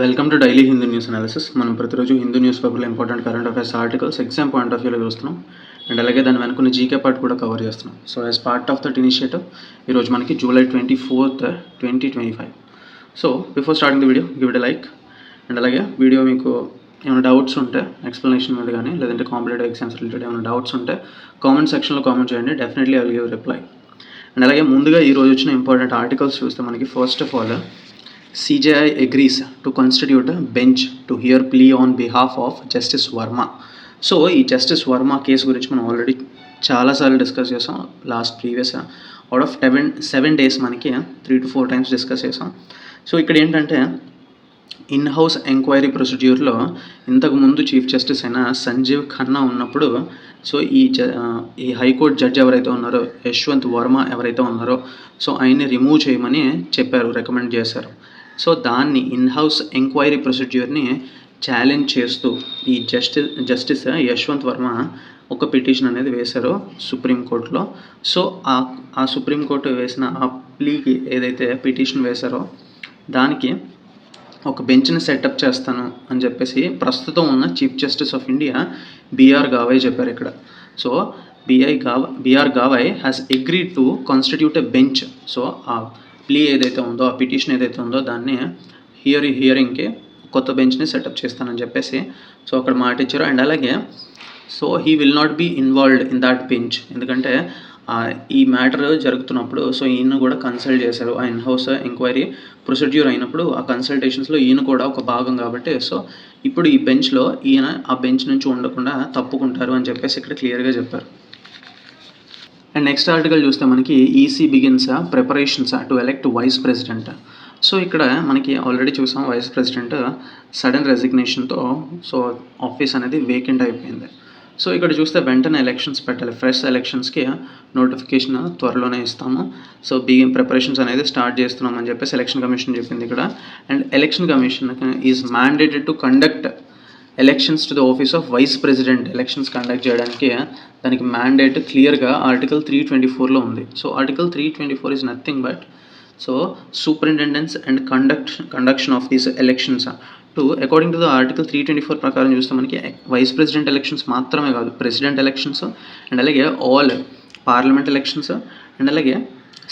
Welcome to daily Hindu news analysis. మనం ప్రతిరోజు Hindu news పేపర్లో important current affairs articles exam point of వ్యూలో చూస్తున్నాం. అండ్ అలాగే దాని వెనుకున్న జీకే పార్ట్ కూడా కవర్ చేస్తున్నాం. So as part of that initiative ఈరోజు మనకి July 24th, 2025. So before starting the video give it a like. And అలాగే వీడియో మీకు ఏమైనా డౌట్స్ ఉంటే ఎక్స్ప్లెనేషన్ మీద కానీ లేదంటే కాంపిటేటివ్ ఎగ్జామ్స్ రిలేటెడ్ ఏమైనా డౌట్స్ ఉంటే కామెంట్ సెక్షన్లో కామెంట్ చేయండి. Definitely I will give reply. And అలాగే ముందుగా ఈరోజు వచ్చిన ఇంపార్టెంట్ ఆర్టికల్స్ చూస్తే మనకి first of all CJI agrees to constitute a bench to hear plea on behalf of Justice Verma. So ఈ జస్టిస్ వర్మ కేసు గురించి మనం ఆల్రెడీ చాలాసార్లు డిస్కస్ చేసాం. ప్రీవియస్ అవుట్ ఆఫ్ 7 days మనకి 3 to 4 times డిస్కస్ చేసాం. So ఇక్కడ ఏంటంటే ఇన్ హౌస్ ఎంక్వైరీ ప్రొసీడ్యూర్లో ఇంతకుముందు చీఫ్ జస్టిస్ అయిన సంజీవ్ ఖన్నా ఉన్నప్పుడు సో ఈ హైకోర్టు జడ్జి ఎవరైతే ఉన్నారో యశ్వంత్ వర్మ ఎవరైతే ఉన్నారో సో ఆయన్ని రిమూవ్ చేయమని చెప్పారు, రికమెండ్ చేశారు. సో దాన్ని ఇన్ హౌస్ ఎంక్వైరీ ప్రొసీడ్యూర్ని ఛాలెంజ్ చేస్తూ ఈ జస్టిస్ యశ్వంత్ వర్మ ఒక పిటిషన్ అనేది వేశారు సుప్రీంకోర్టులో. సో ఆ సుప్రీంకోర్టు వేసిన ఆ ప్లీకి ఏదైతే పిటిషన్ వేశారో దానికి ఒక బెంచ్ని సెటప్ చేస్తాను అని చెప్పేసి ప్రస్తుతం ఉన్న chief justice of India BR Gavai చెప్పారు ఇక్కడ. So BR Gavai has agreed to constitute a bench. So ఆ ప్లీ ఏదైతే ఉందో ఆ పిటిషన్ ఏదైతే ఉందో దాన్ని హియరింగ్కి కొత్త బెంచ్ని సెటప్ చేస్తానని చెప్పేసి సో అక్కడ మాట ఇచ్చారు. అండ్ అలాగే so he will not be involved in that bench, ఎందుకంటే ఈ మ్యాటర్ జరుగుతున్నప్పుడు సో ఈయన కూడా కన్సల్ట్ చేశారు. ఆ ఇన్ హౌస్ ఎంక్వైరీ ప్రొసీడ్యూర్ అయినప్పుడు ఆ కన్సల్టేషన్స్లో ఈయన కూడా ఒక భాగం కాబట్టి సో ఇప్పుడు ఈ బెంచ్లో ఈయన ఆ బెంచ్ నుంచి ఉండకుండా తప్పుకుంటారు అని చెప్పేసి ఇక్కడ క్లియర్గా చెప్పారు. అండ్ నెక్స్ట్ ఆర్టికల్ చూస్తే మనకి EC begins preparations to elect vice president. So ఇక్కడ మనకి ఆల్రెడీ చూసాం వైస్ ప్రెసిడెంట్ సడన్ రెసిగ్నేషన్తో సో ఆఫీస్ అనేది వేకెంట్ అయిపోయింది. సో ఇక్కడ చూస్తే వెంటనే ఎలక్షన్స్ పెట్టాలి, ఫ్రెష్ ఎలక్షన్స్కి నోటిఫికేషన్ త్వరలోనే ఇస్తాము. సో ప్రిపరేషన్స్ అనేది స్టార్ట్ చేస్తున్నామని చెప్పేసి ఎలక్షన్ కమిషన్ చెప్పింది ఇక్కడ. And election commission is mandated to conduct elections to the office of vice president. Elections conduct చేయడానికి దానికి మ్యాండేట్ క్లియర్గా ఆర్టికల్ 324లో ఉంది. So article 324 is nothing but so superintendence and conduction of these elections to according to the article 324 ప్రకారం చూస్తే మనకి vice president elections మాత్రమే కాదు, ప్రెసిడెంట్ ఎలక్షన్స్ అండ్ అలాగే ఆల్ పార్లమెంట్ ఎలక్షన్స్ అండ్ అలాగే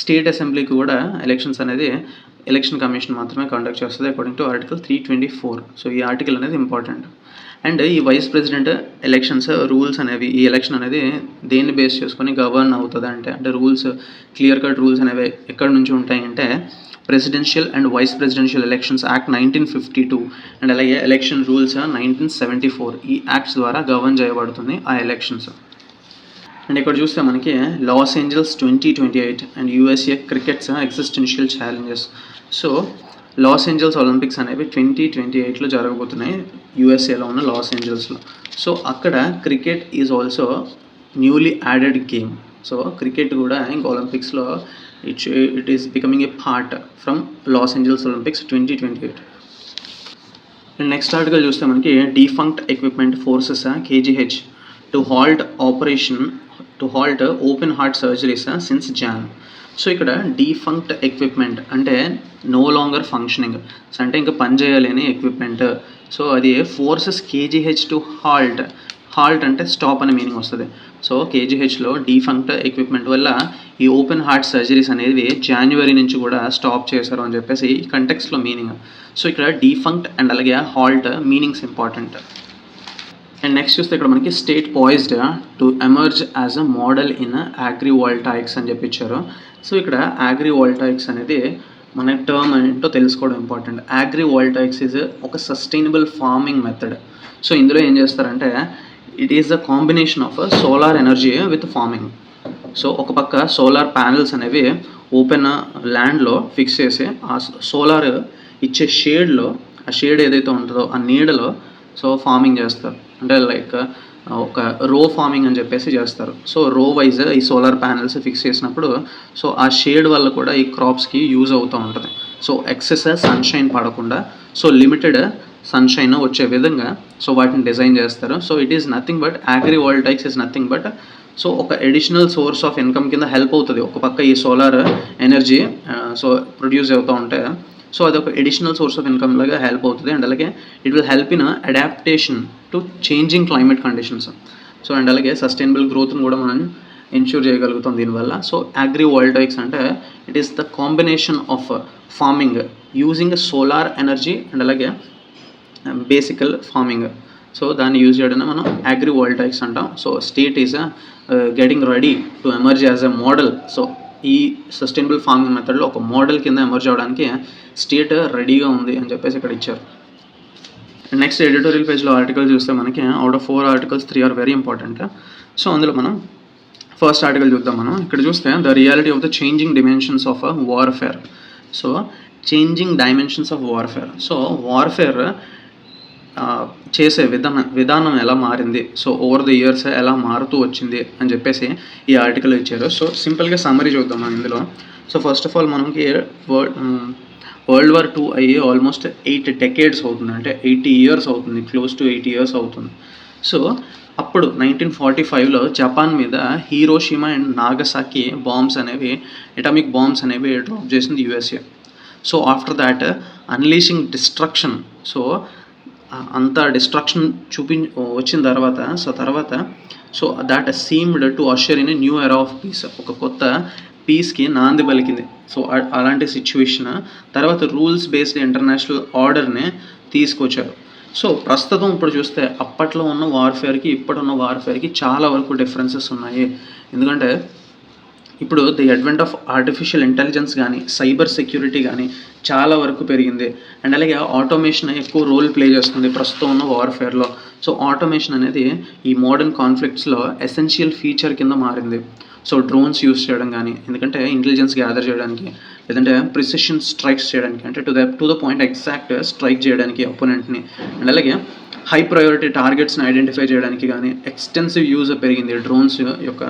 స్టేట్ అసెంబ్లీకి కూడా ఎలక్షన్స్ అనేది ఎలక్షన్ కమిషన్ మాత్రమే కండక్ట్ చేస్తుంది అకార్డింగ్ టు ఆర్టికల్ 324. సో ఈ ఆర్టికల్ అనేది ఇంపార్టెంట్. అండ్ ఈ వైస్ ప్రెసిడెంట్ ఎలక్షన్స్ రూల్స్ అనేవి ఈ ఎలక్షన్ అనేది దేన్ని బేస్ చేసుకొని గవర్న్ అవుతుంది అంటే రూల్స్ క్లియర్ కట్ రూల్స్ అనేవి ఎక్కడి నుంచి ఉంటాయంటే presidential and vice presidential elections act 1952 and అలాగే ఎలక్షన్ రూల్స్ 1974 ఈ యాక్ట్స్ ద్వారా గవర్న్ చేయబడుతుంది ఆ ఎలక్షన్స్. అండ్ ఇక్కడ చూస్తే మనకి Los Angeles 2028 and USA crickets existential challenges. So Los Angeles Olympics అనేవి 2028లో జరగబోతున్నాయి యూఎస్ఏలో ఉన్న లాస్ ఏంజల్స్లో. సో అక్కడ cricket is also newly added game. So cricket కూడా ఇంక ఒలింపిక్స్లో it is becoming a part from Los Angeles Olympics 2028. And next article చూస్తే మనకి defunct equipment forces KGH to halt open heart surgeries since Jan. So ఇక్కడ defunct equipment అంటే no longer functioning అంటే ఇంకా పనిచేయలేని equipment. So అది forces KGH to halt అంటే stop అనే meaning వస్తుంది. సో KGHలో డీఫంక్ట్ ఎక్విప్మెంట్ వల్ల ఈ ఓపెన్ హార్ట్ సర్జరీస్ అనేది జనవరి నుంచి కూడా స్టాప్ చేశారు అని చెప్పేసి ఈ కంటెక్స్ట్లో మీనింగ్. సో ఇక్కడ డీఫంక్ట్ అండ్ అలాగే halt meanings important. And next చూస్తే ఇక్కడ మనకి state poised to emerge as a model in agrivoltaics అని చెప్పించారు. సో ఇక్కడ అగ్రివోల్టాయిక్స్ అనేది మన టర్మ్ ఏంటో తెలుసుకోవడం ఇంపార్టెంట్. అగ్రివోల్టాయిక్స్ ఈజ్ ఒక సస్టైనబుల్ ఫార్మింగ్ మెథడ్. సో ఇందులో ఏం చేస్తారంటే it is the combination of solar energy with farming. So ఒక పక్క సోలార్ ప్యానెల్స్ అనేవి ఓపెన్ ల్యాండ్లో ఫిక్స్ చేసి ఆ సోలార్ ఇచ్చే షేడ్లో ఆ షేడ్ ఏదైతే ఉంటుందో ఆ నీడలో సో ఫార్మింగ్ చేస్తారు, అంటే లైక్ ఒక రో ఫార్మింగ్ అని చెప్పేసి చేస్తారు. సో రో వైజ్ ఈ సోలార్ ప్యానెల్స్ ఫిక్స్ చేసినప్పుడు సో ఆ షేడ్ వల్ల కూడా ఈ క్రాప్స్కి యూజ్ అవుతూ ఉంటుంది. సో ఎక్సెస్ సన్షైన్ పడకుండా సో లిమిటెడ్ సన్షైన్ వచ్చే విధంగా సో వాటిని డిజైన్ చేస్తారు. So it is nothing but agrivoltaics is nothing but so ఒక అడిషనల్ సోర్స్ ఆఫ్ ఇన్కమ్ కింద హెల్ప్ అవుతుంది. ఒక పక్క ఈ సోలార్ ఎనర్జీ సో ప్రొడ్యూస్ అవుతూ ఉంటే సో అదొక అడిషనల్ సోర్స్ ఆఫ్ ఇన్కమ్ లాగా హెల్ప్ అవుతుంది. అండ్ అలాగే it will help in adaptation to changing climate conditions. So and అలాగే సస్టైనబుల్ గ్రోత్ని కూడా మనం ఎన్ష్యూర్ చేయగలుగుతాం దీనివల్ల. సో అగ్రి వోల్టాయిక్స్ అంటే it is the combination of farming using solar energy and అలాగే బేసికల్ ఫార్మింగ్. సో దాన్ని యూజ్ చేయడం మనం అగ్రి వోల్టాయిక్స్ అంటాం. So state is getting ready to emerge as a model. So ఈ సస్టైనబుల్ ఫార్మింగ్ మెథడ్లో ఒక మోడల్ కింద ఎమర్జ్ అవ్వడానికి స్టేట్ రెడీగా ఉంది అని చెప్పేసి ఇక్కడ ఇచ్చారు. నెక్స్ట్ ఎడిటోరియల్ పేజ్లో ఆర్టికల్ చూస్తే మనకి out of 4 articles 3 are very important. So అందులో మనం ఫస్ట్ ఆర్టికల్ చూద్దాం. మనం ఇక్కడ చూస్తే the reality of the changing dimensions of warfare. So changing dimensions of warfare. So warfare చేసే విధానం ఎలా మారింది, సో ఓవర్ ద ఇయర్స్ ఎలా మారుతూ వచ్చింది అని చెప్పేసి ఈ ఆర్టికల్ ఇచ్చారు. సో సింపుల్గా సమ్మరీ చూద్దాం మనం ఇందులో. సో ఫస్ట్ ఆఫ్ ఆల్ మనకి వరల్డ్ వార్ 2 అయ్యి ఆల్మోస్ట్ 8 డెకేడ్స్ అవుతుంది, అంటే 80 years అవుతుంది, క్లోజ్ టు 80 years అవుతుంది. సో అప్పుడు 1945లో జపాన్ మీద హీరోషిమా అండ్ నాగసాకి బాంబ్స్ అనేవి, అటామిక్ బాంబ్స్ అనేవి డ్రాప్ చేసింది USA. So after that unleashing destruction. So అంత డిస్ట్రక్షన్ వచ్చిన తర్వాత so that seemed to Ashar in a new era of piece. ఒక కొత్త పీస్కి నాంది పలికింది. సో అలాంటి సిచ్యువేషన్ తర్వాత రూల్స్ బేస్డ్ ఇంటర్నేషనల్ ఆర్డర్ని తీసుకొచ్చారు. సో ప్రస్తుతం ఇప్పుడు చూస్తే అప్పట్లో ఉన్న వార్ఫేర్కి ఇప్పుడున్న వార్ఫేర్కి చాలా వరకు డిఫరెన్సెస్ ఉన్నాయి. ఎందుకంటే ఇప్పుడు the advent of artificial intelligence కానీ సైబర్ సెక్యూరిటీ కానీ చాలా వరకు పెరిగింది. అండ్ అలాగే ఆటోమేషన్ ఎక్కువ రోల్ ప్లే చేస్తుంది ప్రస్తుతం ఉన్న వార్ఫేర్లో. సో ఆటోమేషన్ అనేది ఈ మోడర్న్ కాన్ఫ్లిక్ట్స్లో ఎసెన్షియల్ ఫీచర్ కింద మారింది. సో డ్రోన్స్ యూస్ చేయడం కానీ, ఎందుకంటే ఇంటెలిజెన్స్ గ్యాదర్ చేయడానికి, లేదంటే ప్రిసిషన్ స్ట్రైక్స్ చేయడానికి, అంటే to the point exact strike చేయడానికి అపోనెంట్ని, అండ్ అలాగే హై ప్రయారిటీ టార్గెట్స్ని ఐడెంటిఫై చేయడానికి కానీ ఎక్స్టెన్సివ్ యూజ్ పెరిగింది. డ్రోన్స్ యొక్క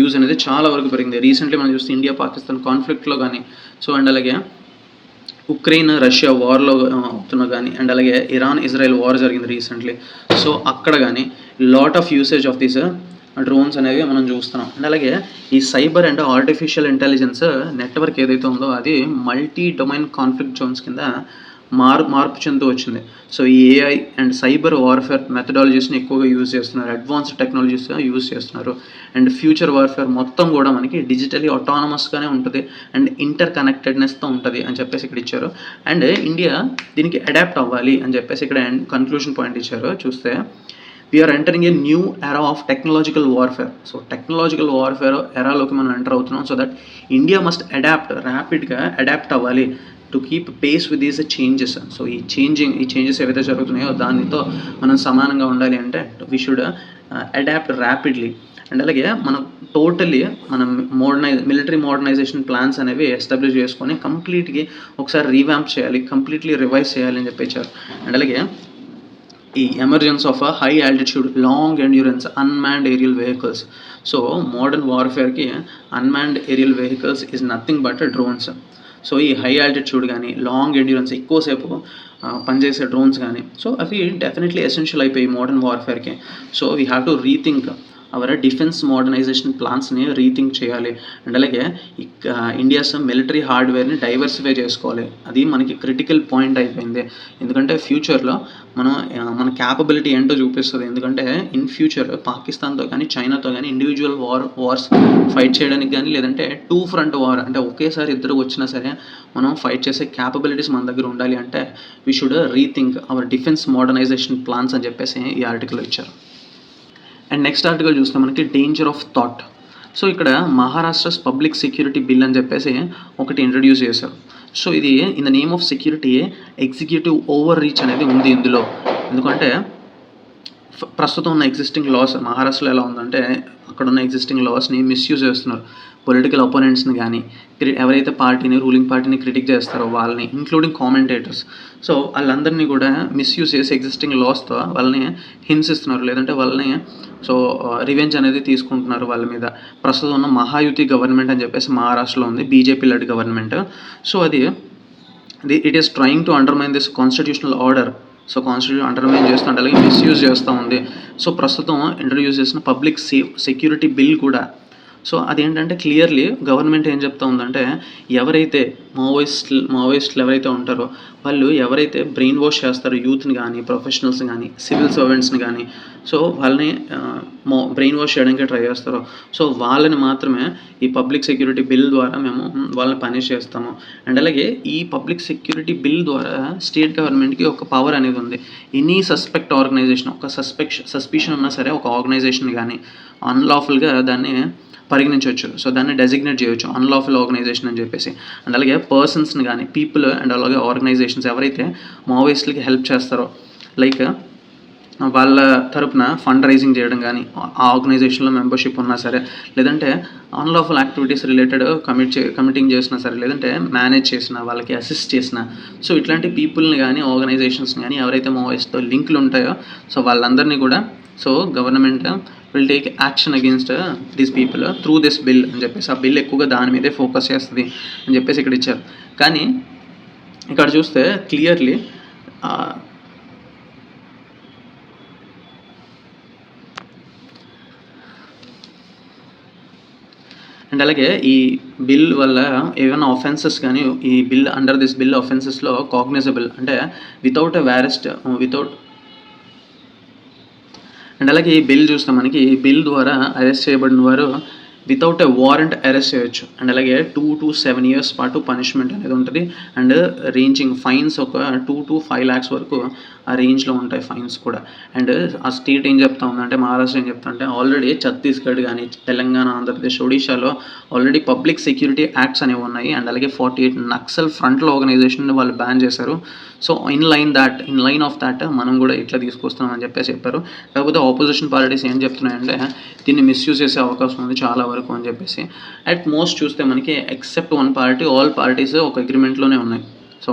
యూజ్ అనేది చాలా వరకు పెరిగింది. రీసెంట్లీ మనం చూస్తే ఇండియా పాకిస్తాన్ కాన్ఫ్లిక్ట్లో కానీ, సో అండ్ అలాగే ఉక్రెయిన్ రష్యా వార్లో అవుతున్నా కానీ, అండ్ అలాగే ఇరాన్ ఇజ్రాయెల్ వార్ జరిగింది రీసెంట్లీ. సో అక్కడ కానీ lot of usage of these drones అనేవి మనం చూస్తున్నాం. అండ్ అలాగే ఈ cyber and artificial intelligence network ఏదైతే ఉందో అది మల్టీ డొమైన్ కాన్ఫ్లిక్ట్ జోన్స్ కింద మార్పు చెందుతూ వచ్చింది. సో ఈ AI అండ్ సైబర్ వార్ఫేర్ మెథడాలజీస్ని ఎక్కువగా యూజ్ చేస్తున్నారు, అడ్వాన్స్డ్ టెక్నాలజీస్ యూజ్ చేస్తున్నారు. అండ్ ఫ్యూచర్ వార్ఫేర్ మొత్తం కూడా మనకి డిజిటలీ ఆటోనమస్గానే ఉంటుంది అండ్ ఇంటర్ కనెక్టెడ్నెస్తో ఉంటుంది అని చెప్పేసి ఇక్కడ ఇచ్చారు. అండ్ ఇండియా దీనికి అడాప్ట్ అవ్వాలి అని చెప్పేసి ఇక్కడ కన్క్లూషన్ పాయింట్ ఇచ్చారు. చూస్తే we're entering a new era of technological warfare. So technological warfare ఎరాలోకి మనం ఎంటర్ అవుతున్నాం. సో దట్ ఇండియా మస్ట్ ర్యాపిడ్గా అడాప్ట్ అవ్వాలి to keep pace with these changes. So ఈ చేంజెస్ ఏవైతే జరుగుతున్నాయో దానితో మనం సమానంగా ఉండాలి అంటే we should adapt rapidly. And అలాగే మనం టోటలీ మనం మిలిటరీ మోడర్నైజేషన్ ప్లాన్స్ అనేవి ఎస్టాబ్లిష్ చేసుకొని కంప్లీట్గా ఒకసారి రీవ్యాంప్ చేయాలి, కంప్లీట్లీ రివైజ్ చేయాలి అని చెప్పించారు. అండ్ అలాగే ఈ emergence of high altitude long endurance unmanned aerial vehicles. So modern వార్ఫేర్కి unmanned aerial vehicles is nothing but drones. So ఈ హై ఆల్టిట్యూడ్ కానీ లాంగ్ ఎండ్యూరెన్స్ ఎక్కువసేపు పనిచేసే డ్రోన్స్ కానీ, సో అవి డెఫినెట్లీ ఎసెన్షియల్ అయిపోయి మోడర్న్ వార్ఫేర్కి. So we have to rethink our defence modernisation ప్లాన్స్ని రీథింక్ చేయాలి. అండ్ అలాగే ఇండియాస్ మిలిటరీ హార్డ్వేర్ని డైవర్సిఫై చేసుకోవాలి. అది మనకి క్రిటికల్ పాయింట్ అయిపోయింది. ఎందుకంటే ఫ్యూచర్లో మన క్యాపబిలిటీ ఏంటో చూపిస్తుంది. ఎందుకంటే ఇన్ ఫ్యూచర్ పాకిస్తాన్తో కానీ చైనాతో కానీ ఇండివిజువల్ వార్స్ ఫైట్ చేయడానికి కానీ, లేదంటే 2 front వార్ అంటే ఒకేసారి ఇద్దరు వచ్చినా సరే మనం ఫైట్ చేసే క్యాపబిలిటీస్ మన దగ్గర ఉండాలి అంటే we should rethink our defence modernisation plans అని చెప్పేసి ఈ ఆర్టికల్ ఇచ్చారు. అండ్ నెక్స్ట్ ఆర్టికల్ చూస్తే మనకి డేంజర్ ఆఫ్ థాట్. సో ఇక్కడ మహారాష్ట్రస్ పబ్లిక్ సెక్యూరిటీ బిల్ అని చెప్పేసి ఒకటి ఇంట్రడ్యూస్ చేశారు. సో ఇది in the name of security executive over reach అనేది ఉంది ఇందులో. ఎందుకంటే ప్రస్తుతం ఉన్న ఎగ్జిస్టింగ్ లాస్ మహారాష్ట్రలో ఎలా ఉందంటే అక్కడ ఉన్న ఎగ్జిస్టింగ్ లాస్ని మిస్యూజ్ చేస్తున్నారు. పొలిటికల్ అపోనెంట్స్ని కానీ, ఎవరైతే రూలింగ్ పార్టీని క్రిటిక్ చేస్తారో వాళ్ళని, ఇంక్లూడింగ్ కామెంటేటర్స్, సో వాళ్ళందరినీ కూడా మిస్యూజ్ చేసి ఎగ్జిస్టింగ్ లాస్తో వాళ్ళని హింసిస్తున్నారు, లేదంటే వాళ్ళని సో రివెంజ్ అనేది తీసుకుంటున్నారు వాళ్ళ మీద. ప్రస్తుతం ఉన్న మహాయుతి గవర్నమెంట్ అని చెప్పేసి మహారాష్ట్రలో ఉంది, BJP led government. So it is trying to undermine this constitutional order. So constitution undermine చేస్తూ అలాగే మిస్యూజ్ చేస్తూ ఉంది. సో ప్రస్తుతం ఇంట్రడ్యూస్ చేసిన పబ్లిక్ సెక్యూరిటీ బిల్ కూడా సో అదేంటంటే క్లియర్లీ గవర్నమెంట్ ఏం చెప్తా ఉందంటే, ఎవరైతే మావోయిస్టులు ఎవరైతే ఉంటారో వాళ్ళు ఎవరైతే బ్రెయిన్ వాష్ చేస్తారో యూత్ని కానీ, ప్రొఫెషనల్స్ని కానీ, సివిల్ సర్వెంట్స్ని కానీ, సో వాళ్ళని బ్రెయిన్ వాష్ చేయడానికి ట్రై చేస్తారో సో వాళ్ళని మాత్రమే ఈ పబ్లిక్ సెక్యూరిటీ బిల్ ద్వారా మేము వాళ్ళని పనిష్ చేస్తాము. అండ్ అలాగే ఈ పబ్లిక్ సెక్యూరిటీ బిల్ ద్వారా స్టేట్ గవర్నమెంట్కి ఒక పవర్ అనేది ఉంది. ఎనీ సస్పెక్ట్ ఆర్గనైజేషన్, ఒక సస్పిషన్ ఉన్నా సరే ఒక ఆర్గనైజేషన్ కానీ అన్లాఫుల్గా దాన్ని పరిగణించవచ్చు. సో దాన్ని డెసిగ్నేట్ చేయొచ్చు అన్లాఫుల్ ఆర్గనైజేషన్ అని చెప్పేసి. అండ్ అలాగే పర్సన్స్ని కానీ పీపుల్ అండ్ అలాగే ఆర్గనైజేషన్స్ ఎవరైతే మావోయిస్టులకి హెల్ప్ చేస్తారో లైక్ వాళ్ళ తరపున ఫండ్ రైజింగ్ చేయడం కానీ, ఆ ఆర్గనైజేషన్లో మెంబర్షిప్ ఉన్నా సరే, లేదంటే అన్లాఫుల్ యాక్టివిటీస్ రిలేటెడ్ కమిటింగ్ చేసినా సరే, లేదంటే మేనేజ్ చేసినా, వాళ్ళకి అసిస్ట్ చేసినా, సో ఇట్లాంటి పీపుల్ని కానీ ఆర్గనైజేషన్స్ని కానీ ఎవరైతే మావోయిస్ట్తో లింకులు ఉంటాయో సో వాళ్ళందరినీ కూడా so government will take action against these people through this bill అని చెప్పేసి ఆ బిల్ ఎక్కువగా దాని మీదే ఫోకస్ చేస్తుంది అని చెప్పేసి ఇక్కడ ఇచ్చారు. కానీ ఇక్కడ చూస్తే క్లియర్లీ అండ్ అలాగే ఈ బిల్ వల్ల ఏమైనా ఆఫెన్సెస్ కానీ ఈ బిల్ అండర్ దిస్ బిల్ ఆఫెన్సెస్లో కాగ్నిజబుల్ అంటే వితౌట్ ఎ వారెస్ట్ అండ్ అలాగే ఈ బిల్ చూస్తే మనకి ఈ బిల్ ద్వారా అరెస్ట్ చేయబడిన వారు వితౌట్ ఎ వారెంట్ అరెస్ట్ చేయొచ్చు. అండ్ అలాగే 2 to 7 years పాటు పనిష్మెంట్ అనేది ఉంటుంది. అండ్ రేంజింగ్ ఫైన్స్ ఒక 2 to 5 lakhs వరకు ఆ రేంజ్లో ఉంటాయి ఫైన్స్ కూడా. అండ్ ఆ స్టేట్ ఏం చెప్తా ఉందంటే, మహారాష్ట్ర ఏం చెప్తా అంటే ఆల్రెడీ ఛత్తీస్గఢ్ కానీ, తెలంగాణ, ఆంధ్రప్రదేశ్, ఒడిశాలో ఆల్రెడీ పబ్లిక్ సెక్యూరిటీ యాక్ట్స్ అనేవి ఉన్నాయి. అండ్ అలాగే 48 నక్సల్ ఫ్రంట్ల ఆర్గనైజేషన్ వాళ్ళు బ్యాన్ చేశారు. So in line of that మనం కూడా ఇట్లా తీసుకొస్తున్నామని చెప్పేసి చెప్పారు. కాకపోతే ఆపోజిషన్ పార్టీస్ ఏం చెప్తున్నాయంటే దీన్ని మిస్యూజ్ చేసే అవకాశం ఉంది చాలా వరకు అని చెప్పేసి. అట్ మోస్ట్ చూస్తే మనకి except one party, all parties ఒక అగ్రిమెంట్లోనే ఉన్నాయి. సో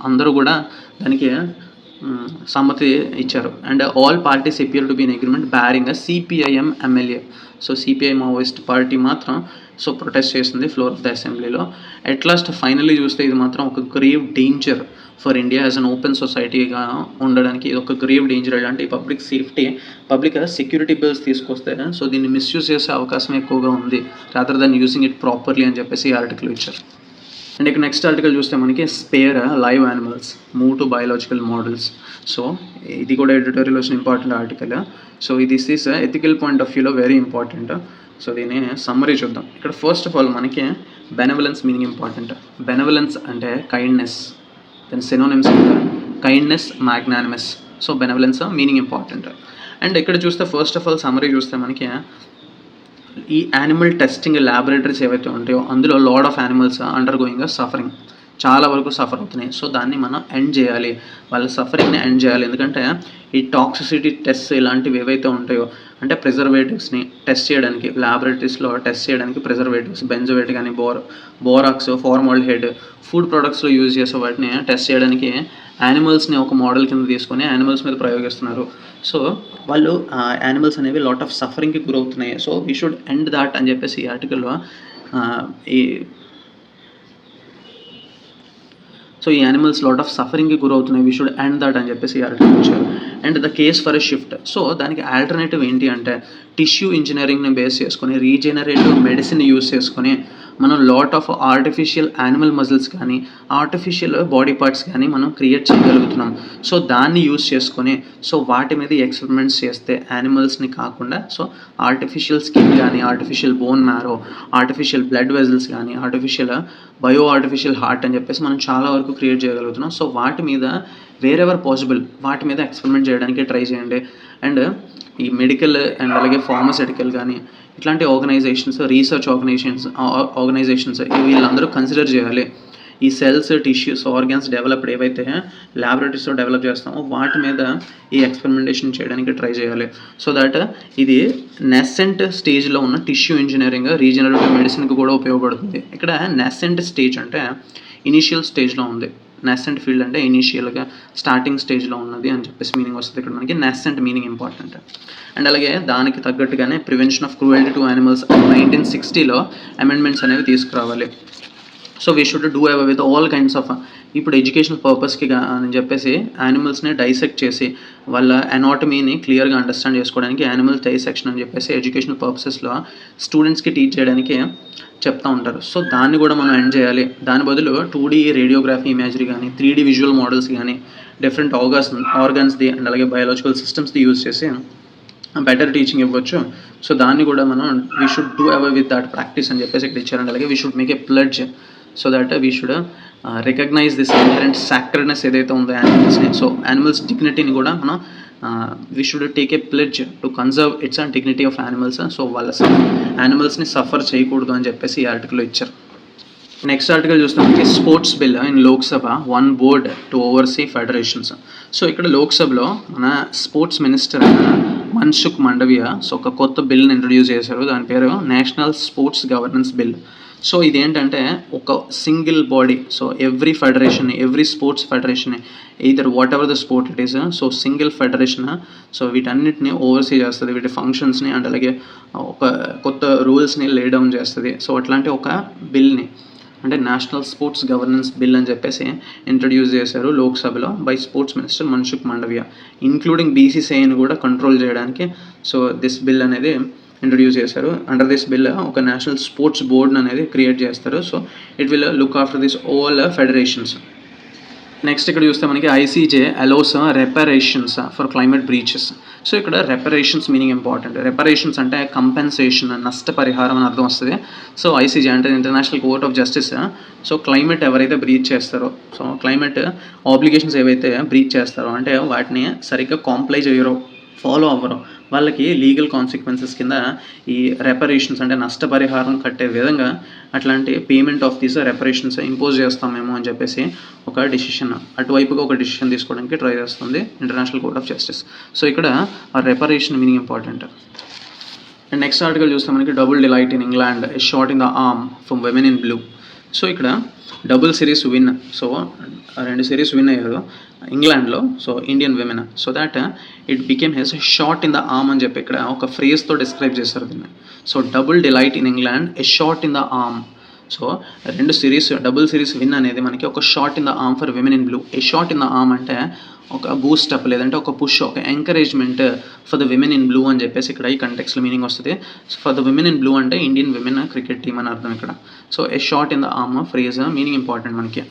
అందరూ కూడా దానికి సమ్మతి ఇచ్చారు. And all parties appear to be in agreement barring CPIM MLA. So CPI Maoist party మాత్రం సో ప్రొటెస్ట్ చేస్తుంది ఫ్లోర్ ఆఫ్ ద అసెంబ్లీలో. అట్ లాస్ట్ ఫైనల్లీ చూస్తే ఇది మాత్రం ఒక grave danger for India as an open సొసైటీగా ఉండడానికి ఇది ఒక గ్రేవ్ డేంజర్. అంటే పబ్లిక్ సెక్యూరిటీ బిల్స్ తీసుకొస్తే సో దీన్ని మిస్యూజ్ చేసే అవకాశం ఎక్కువగా ఉంది rather than using it properly అని చెప్పేసి ఈ ఆర్టికల్ ఇచ్చారు. అండ్ ఇక నెక్స్ట్ ఆర్టికల్ చూస్తే మనకి spare live animals move to biological models. So ఇది కూడా ఎడిటోరియల్ వచ్చిన important article. So this is ethical point of వ్యూలో వెరీ ఇంపార్టెంట్. సో దీన్ని సమ్మరీ చూద్దాం. ఇక్కడ ఫస్ట్ ఆఫ్ ఆల్ మనకి బెనవలెన్స్ మీనింగ్ ఇంపార్టెంట్. బెనవలెన్స్ అంటే kindness, then synonyms kindness, magnanimous. So benevolence meaning important. And ఇక్కడ చూస్తే ఫస్ట్ ఆఫ్ ఆల్ సమ్మరీ చూస్తే మనకి ఈ యానిమల్ టెస్టింగ్ ల్యాబొరేటరీస్ ఏవైతే ఉంటాయో అందులో lot of animals under going suffering, చాలా వరకు సఫర్ అవుతున్నాయి. సో దాన్ని మనం ఎండ్ చేయాలి, వాళ్ళ సఫరింగ్ని ఎండ్ చేయాలి. ఎందుకంటే ఈ టాక్సిసిటీ టెస్ట్ ఇలాంటివి ఏవైతే ఉంటాయో అంటే ప్రిజర్వేటివ్స్ని టెస్ట్ చేయడానికి ల్యాబొరేటరీస్లో టెస్ట్ చేయడానికి ప్రిజర్వేటివ్స్ బెంజోవేట్ కానీ బోరాక్స్, ఫార్మాల్డిహైడ్ ఫుడ్ ప్రొడక్ట్స్లో యూజ్ చేసే వాటిని టెస్ట్ చేయడానికి యానిమల్స్ని ఒక మోడల్ కింద తీసుకొని యానిమల్స్ మీద ప్రయోగిస్తున్నారు. సో వాళ్ళు యానిమల్స్ అనేవి లాట్ ఆఫ్ సఫరింగ్కి గురవుతున్నాయి. So we should end that అని చెప్పేసి ఈ ఆర్టికల్లో ఈ యానిమల్స్ లాట్ ఆఫ్ సఫరింగ్కి గురవుతున్నాయి, వీ షుడ్ ఎండ్ దాట్ అని చెప్పేసి ఈ ఆర్టికల్ ఇచ్చారు. And the case for a shift. So దానికి ఆల్టర్నేటివ్ ఏంటి అంటే టిష్యూ ఇంజనీరింగ్ని బేస్ చేసుకొని రీజనరేటివ్ మెడిసిన్ యూస్ చేసుకొని మనం lot of artificial animal muscles కానీ ఆర్టిఫిషియల్ బాడీ పార్ట్స్ కానీ మనం క్రియేట్ చేయగలుగుతున్నాం. సో దాన్ని యూస్ చేసుకొని సో వాటి మీద ఎక్స్పెరిమెంట్స్ చేస్తే యానిమల్స్ని కాకుండా సో ఆర్టిఫిషియల్ స్కిన్ కానీ, artificial bone marrow, artificial blood vessels కానీ, ఆర్టిఫిషియల్ హార్ట్ అని చెప్పేసి మనం చాలా వరకు క్రియేట్ చేయగలుగుతున్నాం. సో వాటి మీద వేరెవర్ పాసిబుల్ వాటి మీద ఎక్స్పెరిమెంట్ చేయడానికి ట్రై చేయండి. అండ్ ఈ మెడికల్ అండ్ అలాగే ఫార్మస్యూటికల్ కానీ ఇట్లాంటి రీసెర్చ్ ఆర్గనైజేషన్స్ వీళ్ళందరూ కన్సిడర్ చేయాలి. ఈ సెల్స్, టిష్యూస్, ఆర్గాన్స్ డెవలప్డ్ ఏవైతే ల్యాబొరేటరీస్లో డెవలప్ చేస్తామో వాటి మీద ఈ ఎక్స్పెరిమెంటేషన్ చేయడానికి ట్రై చేయాలి. సో దట్ ఇది నెసెంట్ స్టేజ్లో ఉన్న టిష్యూ ఇంజనీరింగ్, రీజనరేటివ్ మెడిసిన్కి కూడా ఉపయోగపడుతుంది. ఇక్కడ నెసెంట్ స్టేజ్ అంటే ఇనీషియల్ స్టేజ్లో ఉంది, నెసెంట్ ఫీల్డ్ అంటే ఇనీషియల్గా స్టార్టింగ్ స్టేజ్లో ఉన్నది అని చెప్పేసి మీనింగ్ వస్తుంది. ఇక్కడ మనకి నెసెంట్ మీనింగ్ ఇంపార్టెంట్. అండ్ అలాగే దానికి తగ్గట్టుగానే prevention of cruelty to animals 1960లో అమెండ్మెంట్స్ అనేవి తీసుకురావాలి. So we should do away with all kinds of ఇప్పుడు ఎడ్యుకేషనల్ పర్పస్కి అని చెప్పేసి యానిమల్స్ని డైసెక్ట్ చేసి వాళ్ళ అనాటమీని క్లియర్గా అండర్స్టాండ్ చేసుకోవడానికి యానిమల్ డైసెక్షన్ అని చెప్పేసి ఎడ్యుకేషనల్ పర్పసెస్లో స్టూడెంట్స్కి టీచ్ చేయడానికి చెప్తూ ఉంటారు. సో దాన్ని కూడా మనం ఎండ్ చేయాలి. దాని బదులు 2D రేడియోగ్రఫీ ఇమేజరీ కానీ 3D విజువల్ మోడల్స్ కానీ డిఫరెంట్ ఆర్గాన్స్ది అండ్ అలాగే బయాలజికల్ సిస్టమ్స్ది యూజ్ చేసి బెటర్ టీచింగ్ ఇవ్వచ్చు. సో దాన్ని కూడా మనం we should do away with that practice అని చెప్పేసి ఇక్కడ ఇచ్చారండి. అలాగే we should make a pledge so that we should recognise this inherent sacredness ఏదైతే ఉందో యానిమల్స్ని. సో యానిమల్స్ డిగ్నిటీని కూడా మనం we should take a pledge to conserve its and dignity of animals. So వాళ్ళ యానిమల్స్ని సఫర్ చేయకూడదు అని చెప్పేసి ఈ ఆర్టికల్లో ఇచ్చారు. నెక్స్ట్ ఆర్టికల్ చూస్తే మనకి sports bill in Lok Sabha 1 board to overseas federations. So ఇక్కడ లోక్సభలో మన స్పోర్ట్స్ మినిస్టర్ అయిన మన్సుఖ్ మాండవియా సో ఒక కొత్త బిల్ని ఇంట్రడ్యూస్ చేశారు. దాని పేరు national sports governance bill. So ఇదేంటంటే ఒక single body, so every sports federation either what ever the sport it is, so single federation so వీటన్నిటిని ఓవర్సీ చేస్తుంది, వీటి ఫంక్షన్స్ని అండ్ అలాగే ఒక కొత్త రూల్స్ని లే డౌన్ చేస్తుంది. సో అట్లాంటి ఒక బిల్ని అంటే నేషనల్ స్పోర్ట్స్ గవర్నెన్స్ బిల్ అని చెప్పేసి ఇంట్రడ్యూస్ చేశారు లోక్సభలో by sports minister Mansukh Mandaviya, including బీసీసీఐని కూడా కంట్రోల్ చేయడానికి. సో దిస్ బిల్ అనేది ఇంట్రడ్యూస్ చేశారు. అండర్ దిస్ బిల్ ఒక నేషనల్ స్పోర్ట్స్ బోర్డ్ అనేది క్రియేట్ చేస్తారు. So it will look after this all federations. Next ఇక్కడ చూస్తే మనకి ICJ allows reparations for climate breaches. So ఇక్కడ రెపరేషన్స్ మీనింగ్ ఇంపార్టెంట్. రెపరేషన్స్ అంటే కంపెన్సేషన్, నష్టపరిహారం అని అర్థం వస్తుంది. సో ఐసీజే అంటే international court of justice. So climate ఎవరైతే బ్రీచ్ చేస్తారో, సో క్లైమేట్ ఆబ్లిగేషన్స్ ఏవైతే బ్రీచ్ చేస్తారో అంటే వాటిని సరిగ్గా కాంప్లై చేయరో, ఫాలో అవ్వరు, వాళ్ళకి లీగల్ కాన్సిక్వెన్సెస్ కింద ఈ రెపరేషన్స్ అంటే నష్టపరిహారం కట్టే విధంగా అట్లాంటి పేమెంట్ ఆఫ్ దీస్ రెపరేషన్స్ ఇంపోజ్ చేస్తామేమో అని చెప్పేసి ఒక డిసిషన్, అటువైపుగా ఒక డిసిషన్ తీసుకోవడానికి ట్రై చేస్తుంది international court of justice. So ఇక్కడ ఆ reparation meaning important. And next article చూస్తే మనకి double delight in England a shot in the arm from women in blue. So ఇక్కడ double series win, so 2 series win అయ్యారు ఇంగ్లాండ్లో, so Indian women. So that it became his shot in the arm అని చెప్పి ఇక్కడ ఒక ఫ్రేజ్తో describe చేస్తారు దీన్ని. So double delight in England a shot in the arm. So 2 series double series win అనేది మనకి ఒక shot in the arm for women in blue. A shot in the arm అంటే ఒక బూస్ట్ అప్ లేదంటే ఒక push, ఒక encouragement for the women in blue అని చెప్పేసి ఇక్కడ ఈ కంటెక్స్లో మీనింగ్ వస్తుంది. So for the women in blue అంటే ఇండియన్ విమెన్ క్రికెట్ టీమ్ అని అర్థం ఇక్కడ. So A shot in the arm phrase meaning important మనకి.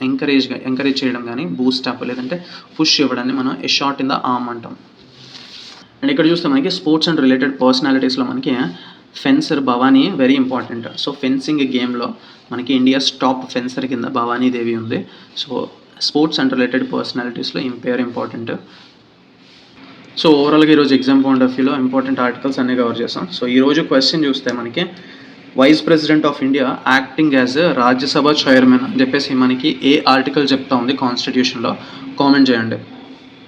ఎంకరేజ్ చేయడం కానీ బూస్ట్ అప్ లేదంటే పుష్ ఇవ్వడాన్ని మనం a shot in the arm అంటాం. అండ్ ఇక్కడ చూస్తే మనకి స్పోర్ట్స్ అండ్ రిలేటెడ్ పర్సనాలిటీస్లో మనకి fencer Bhavani very important. So fencing గేమ్లో మనకి ఇండియాస్ టాప్ ఫెన్సర్ కింద భవానీ దేవి ఉంది. సో స్పోర్ట్స్ అండ్ రిలేటెడ్ పర్సనాలిటీస్లో ఈ పేరు ఇంపార్టెంట్. సో ఓవరాల్గా ఈరోజు ఎగ్జామ్ పాయింట్ ఆఫ్ వ్యూలో ఇంపార్టెంట్ ఆర్టికల్స్ అన్నీ కవర్ చేస్తాం. సో ఈరోజు క్వశ్చన్ చూస్తే మనకి vice president of India acting as Rajya Sabha chairman అని చెప్పేసి మనకి ఏ ఆర్టికల్ చెప్తా ఉంది కాన్స్టిట్యూషన్లో, కామెంట్ చేయండి.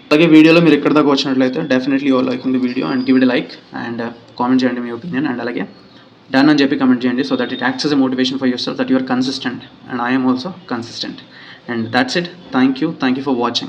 అలాగే వీడియోలో మీరు ఎక్కడ దాకా వచ్చినట్లయితే definitely your liking the video and give it like and comment చేయండి మీ ఒపీనియన్. అండ్ అలాగే డన్ అని చెప్పి కామెంట్ చేయండి. So that it acts as a motivation for yourself that you are consistent and I am also consistent. And that's it. Thank you for watching.